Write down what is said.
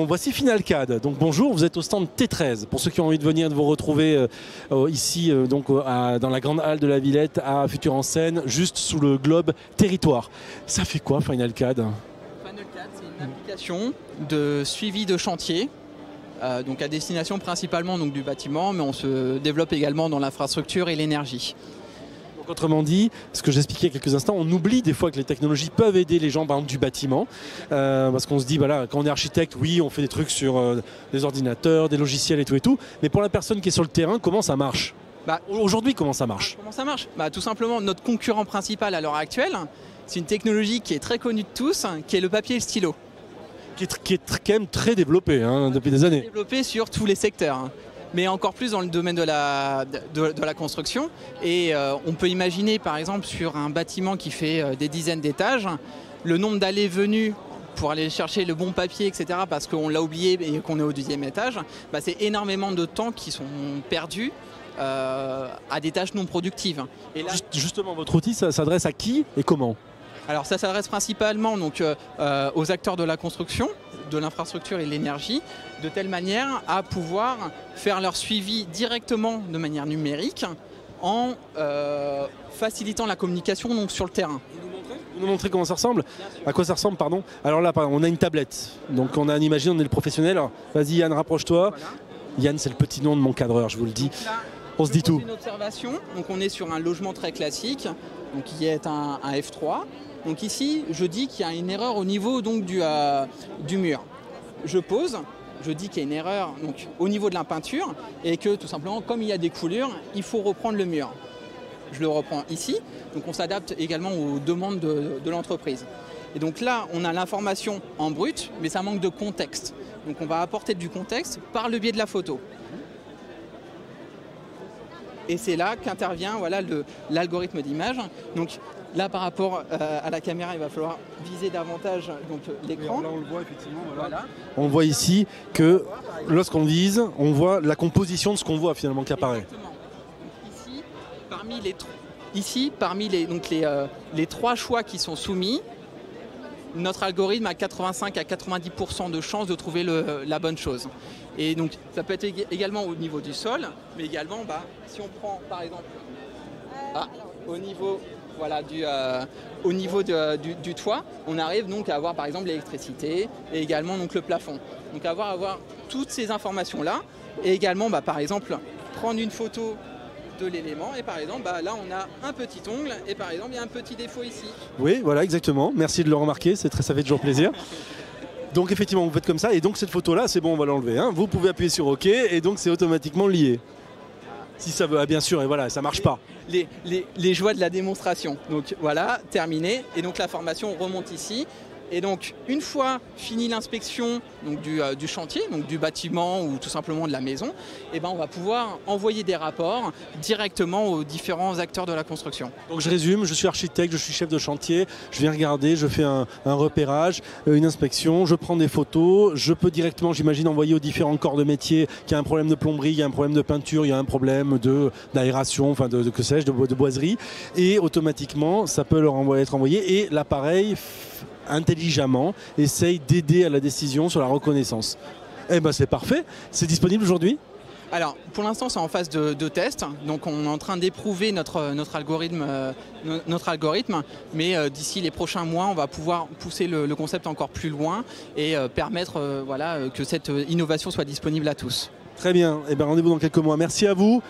voici FinalCAD. Donc bonjour, vous êtes au stand T13. Pour ceux qui ont envie de venir, de vous retrouver ici dans la grande halle de la Villette à Futur en Seine, juste sous le globe territoire. Ça fait quoi FinalCAD? FinalCAD, c'est une application de suivi de chantier. Donc à destination principalement du bâtiment, mais on se développe également dans l'infrastructure et l'énergie. Autrement dit, ce que j'expliquais il y a quelques instants, on oublie des fois que les technologies peuvent aider les gens, par exemple, du bâtiment. Parce qu'on se dit, voilà, quand on est architecte, oui, on fait des trucs sur des ordinateurs, des logiciels et tout. Mais pour la personne qui est sur le terrain, comment ça marche? Aujourd'hui, comment ça marche? Comment ça marche? Tout simplement, notre concurrent principal à l'heure actuelle, c'est une technologie qui est très connue de tous, qui est le papier et le stylo. Qui est quand même très développé depuis des années. Développé sur tous les secteurs. Mais encore plus dans le domaine de la construction. Et on peut imaginer par exemple sur un bâtiment qui fait des dizaines d'étages, le nombre d'allées venues pour aller chercher le bon papier, etc., parce qu'on l'a oublié et qu'on est au 10e étage, c'est énormément de temps qui sont perdus à des tâches non productives. Et là, justement, votre outil, ça s'adresse à qui et comment? Alors ça s'adresse principalement aux acteurs de la construction, de l'infrastructure et de l'énergie, de telle manière à pouvoir faire leur suivi directement de manière numérique en facilitant la communication sur le terrain. Vous nous montrez comment ça ressemble? À quoi ça ressemble, pardon? Alors là, on a une tablette. Donc on imagine, on est le professionnel. Vas-y Yann, rapproche-toi. Voilà. Yann, c'est le petit nom de mon cadreur, je vous le dis. Là, on se dit tout. Une observation. Donc on est sur un logement très classique, donc qui est un F3. Donc ici, je dis qu'il y a une erreur au niveau du mur. Je pose, je dis qu'il y a une erreur au niveau de la peinture et que tout simplement, comme il y a des coulures, il faut reprendre le mur. Je le reprends ici, donc on s'adapte également aux demandes de l'entreprise. Et donc là, on a l'information en brut, mais ça manque de contexte. Donc on va apporter du contexte par le biais de la photo. Et c'est là qu'intervient l'algorithme d'image. Donc là, par rapport à la caméra, il va falloir viser davantage l'écran. Là, on le voit effectivement. Voilà. On voit ici que lorsqu'on vise, on voit la composition de ce qu'on voit finalement qui apparaît. Exactement. Ici, parmi les trois choix qui sont soumis, notre algorithme a 85 à 90% de chances de trouver la bonne chose. Et donc ça peut être également au niveau du sol, mais également si on prend par exemple au niveau du toit, on arrive donc à avoir par exemple l'électricité et également le plafond. Donc avoir toutes ces informations là et également par exemple prendre une photo de l'élément et par exemple là on a un petit ongle et par exemple il y a un petit défaut ici. Oui, voilà, exactement, merci de le remarquer, ça fait toujours plaisir. Donc effectivement vous faites comme ça et donc cette photo là c'est bon, on va l'enlever, vous pouvez appuyer sur OK et donc c'est automatiquement lié. Si ça veut, bien sûr, et voilà, ça marche pas. Les joies de la démonstration. Donc voilà, terminé. Et donc la formation remonte ici. Et donc une fois fini l'inspection du chantier, donc du bâtiment ou tout simplement de la maison, on va pouvoir envoyer des rapports directement aux différents acteurs de la construction. Donc je résume, je suis architecte, je suis chef de chantier, je viens regarder, je fais un repérage, une inspection, je prends des photos, je peux directement, j'imagine, envoyer aux différents corps de métier qu'il y a un problème de plomberie, il y a un problème de peinture, il y a un problème d'aération, enfin de que sais-je, de boiserie, et automatiquement ça peut être envoyé et l'appareil intelligemment essaye d'aider à la décision sur la reconnaissance. C'est parfait, c'est disponible aujourd'hui? Alors pour l'instant c'est en phase de test, donc on est en train d'éprouver notre algorithme, mais d'ici les prochains mois on va pouvoir pousser le concept encore plus loin et permettre que cette innovation soit disponible à tous. Très bien, rendez-vous dans quelques mois, merci à vous.